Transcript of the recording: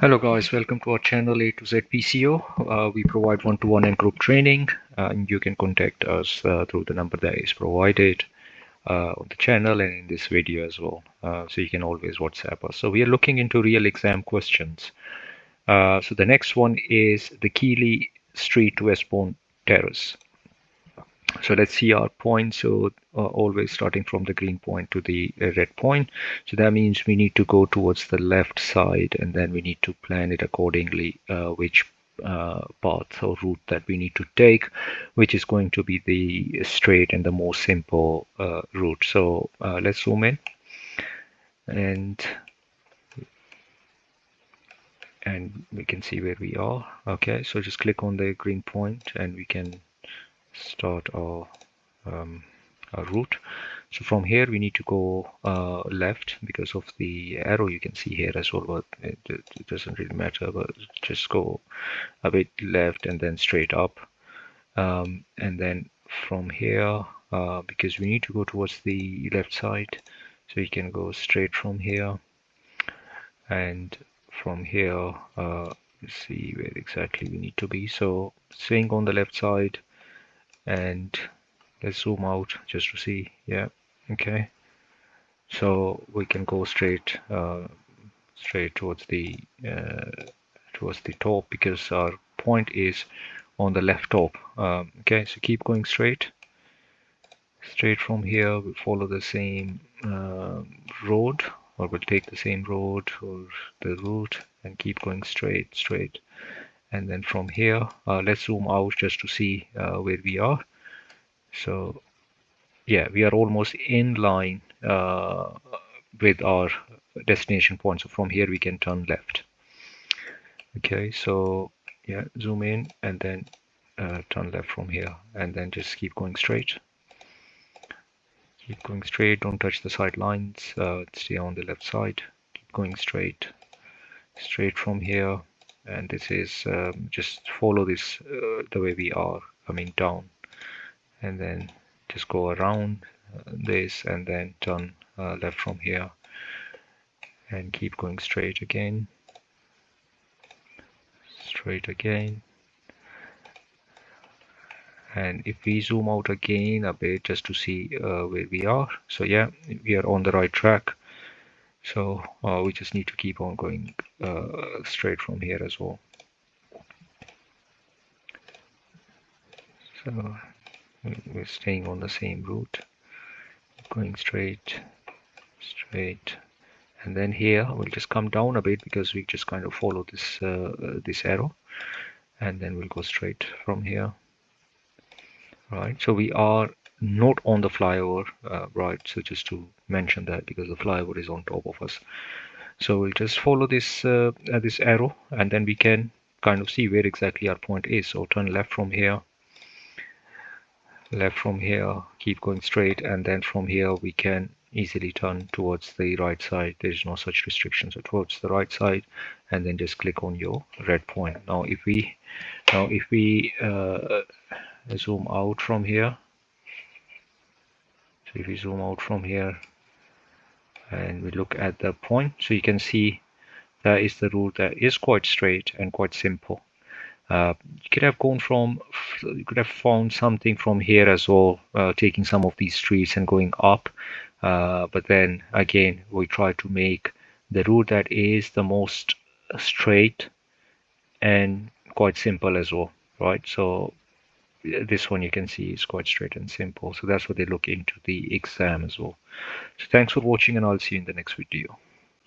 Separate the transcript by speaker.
Speaker 1: Hello guys, welcome to our channel A to Z PCO. We provide one-to-one and group training. And you can contact us through the number that is provided on the channel and in this video as well. So you can always WhatsApp us. So we are looking into real exam questions. So the next one is the Keeley Street, Westbourne Terrace. So let's see our point. So always starting from the green point to the red point. So that means we need to go towards the left side, and then we need to plan it accordingly, which path or route that we need to take, which is going to be the straight and the more simple route. So let's zoom in, and we can see where we are. Okay, so just click on the green point and we can start our route. So from here we need to go left because of the arrow you can see here as well, but it doesn't really matter, but just go a bit left and then straight up, and then from here because we need to go towards the left side, so you can go straight from here, and from here see where exactly we need to be. So swing on the left side, and let's zoom out just to see. Yeah, okay, so we can go straight towards the top because our point is on the left top. Okay, so keep going straight from here. We'll follow the same road, or we'll take the same road or the route and keep going straight, and then from here let's zoom out just to see where we are. So yeah, we are almost in line with our destination point. So from here we can turn left. Okay, so yeah, zoom in and then turn left from here, and then just keep going straight. Keep going straight, don't touch the side lines, stay on the left side. Keep going straight from here, and this is just follow this the way we are coming down, and then just go around this and then turn left from here and keep going straight again, and if we zoom out again a bit just to see where we are, so yeah, we are on the right track. So we just need to keep on going straight from here as well. So we're staying on the same route, going straight, and then here we'll just come down a bit because we just kind of follow this this arrow, and then we'll go straight from here. Right, so we are not on the flyover, right? So just to mention that, because the flyover is on top of us. So we'll just follow this this arrow, and then we can kind of see where exactly our point is. So turn left from here, keep going straight, and then from here we can easily turn towards the right side. There's no such restriction, so towards the right side, and then just click on your red point. Now if we zoom out from here, so if we zoom out from here and we look at the point, so you can see that is the route that is quite straight and quite simple. You could have found something from here as well, taking some of these streets and going up, but then again we try to make the route that is the most straight and quite simple as well, right? So this one you can see is quite straight and simple, so that's what they look into the exam as well. So thanks for watching, and I'll see you in the next video.